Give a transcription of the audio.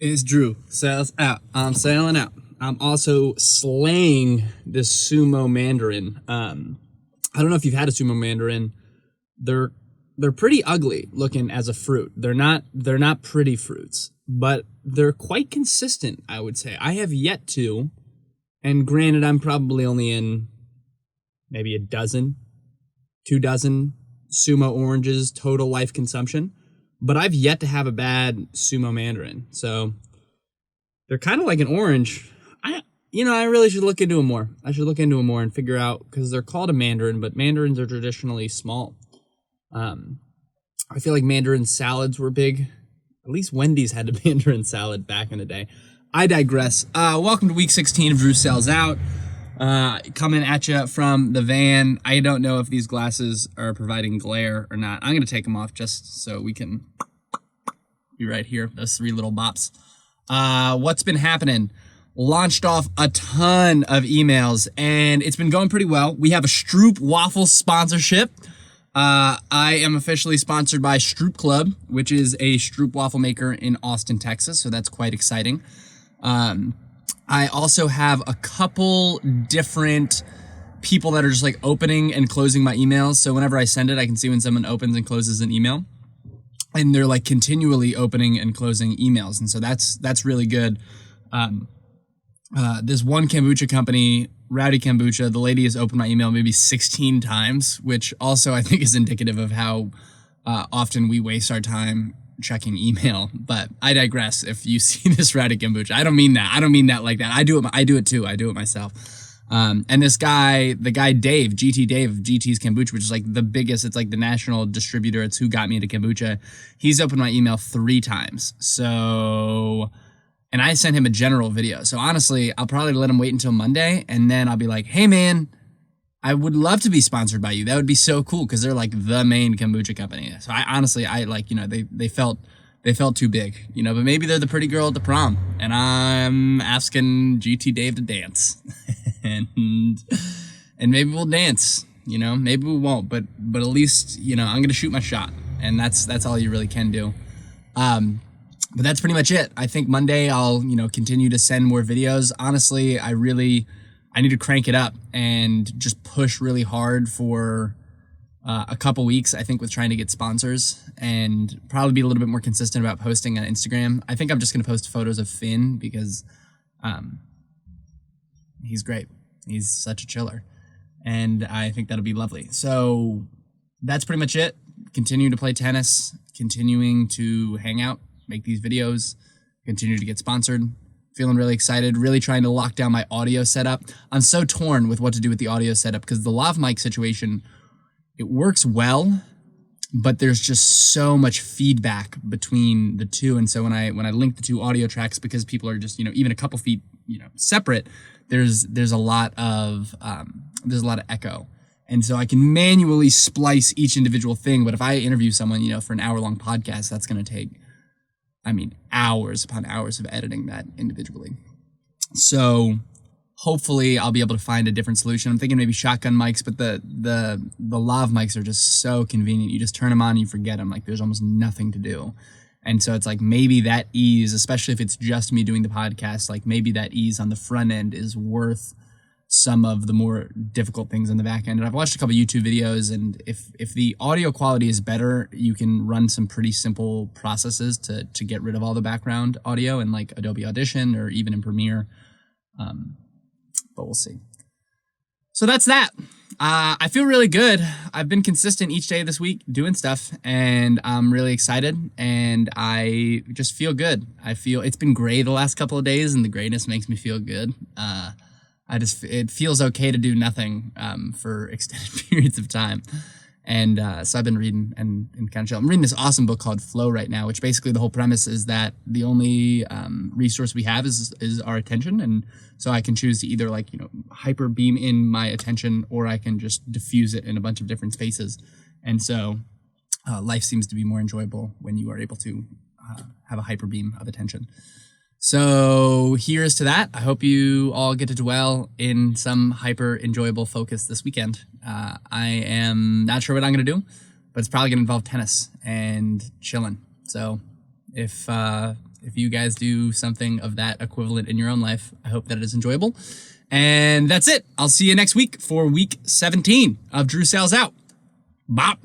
It's Drew. Sails out. I'm sailing out. I'm also slaying this sumo mandarin. I don't know if you've had a sumo mandarin. They're pretty ugly looking as a fruit. They're not pretty fruits, but they're quite consistent, I would say. I have yet to, and granted, I'm probably only in maybe a dozen, 2 dozen sumo oranges total life consumption. But I've yet to have a bad sumo mandarin. So they're kind of like an orange. I really should look into them more. I should look into them more and figure out, because they're called a mandarin, but mandarins are traditionally small. I feel like mandarin salads were big. At least Wendy's had a mandarin salad back in the day. I digress. Welcome to week 16 of Drew Sells Out. Coming at you from the van. I don't know if these glasses are providing glare or not. I'm going to take them off just so we can be right here. Those 3 little bops. What's been happening? Launched off a ton of emails, and it's been going pretty well. We have a Stroop Waffle sponsorship. I am officially sponsored by Stroop Club, which is a Stroop waffle maker in Austin, Texas, so that's quite exciting. I also have a couple different people that are just like opening and closing my emails. So whenever I send it, I can see when someone opens and closes an email, and they're like continually opening and closing emails. And so that's really good. This one kombucha company, Rowdy Kombucha, the lady has opened my email maybe 16 times, which also I think is indicative of how often we waste our time checking email. But I digress. If you see this Rowdy Kombucha, I don't mean that like that. I do it too. I do it myself. And this guy, the guy Dave, Dave of GT's Kombucha, which is like the biggest, it's like the national distributor. It's who got me into kombucha. He's opened my email 3 times. So, and I sent him a general video. So honestly, I'll probably let him wait until Monday, and then I'll be like, hey man, I would love to be sponsored by you. That would be so cool, because they're like the main kombucha company. So I honestly, they felt too big, but maybe they're the pretty girl at the prom, and I'm asking GT Dave to dance, and maybe we'll dance, maybe we won't, but at least, I'm going to shoot my shot, and that's all you really can do. But that's pretty much it. I think Monday I'll, continue to send more videos. Honestly, I need to crank it up and just push really hard for a couple weeks, I think, with trying to get sponsors, and probably be a little bit more consistent about posting on Instagram. I think I'm just going to post photos of Finn, because he's great. He's such a chiller, and I think that'll be lovely. So that's pretty much it. Continuing to play tennis, continuing to hang out, make these videos, continue to get sponsored. Feeling really excited, really trying to lock down my audio setup. I'm so torn with what to do with the audio setup, because the lav mic situation, it works well, but there's just so much feedback between the two. And so when I link the 2 audio tracks, because people are just, even a couple feet, separate, there's a lot of echo. And so I can manually splice each individual thing. But if I interview someone, for an hour-long podcast, that's going to take, hours upon hours of editing that individually. So hopefully I'll be able to find a different solution. I'm thinking maybe shotgun mics, but the lav mics are just so convenient. You just turn them on and you forget them. Like, there's almost nothing to do. And so it's like, maybe that ease, especially if it's just me doing the podcast, like maybe that ease on the front end is worth some of the more difficult things on the back end. And I've watched a couple YouTube videos, and if the audio quality is better, you can run some pretty simple processes to get rid of all the background audio in like Adobe Audition or even in Premiere. But we'll see. So that's that. I feel really good. I've been consistent each day this week doing stuff, and I'm really excited, and I just feel good. I feel it's been gray the last couple of days, and the grayness makes me feel good. It feels okay to do nothing for extended periods of time. And so I've been reading and kind of chill. I'm reading this awesome book called Flow right now, which basically the whole premise is that the only resource we have is our attention. And so I can choose to either hyper beam in my attention, or I can just diffuse it in a bunch of different spaces. And so life seems to be more enjoyable when you are able to have a hyper beam of attention. So here's to that. I hope you all get to dwell in some hyper enjoyable focus this weekend. I am not sure what I'm going to do, but it's probably going to involve tennis and chilling. So if if you guys do something of that equivalent in your own life, I hope that it is enjoyable. And that's it. I'll see you next week for week 17 of Drew Sales Out. Bop.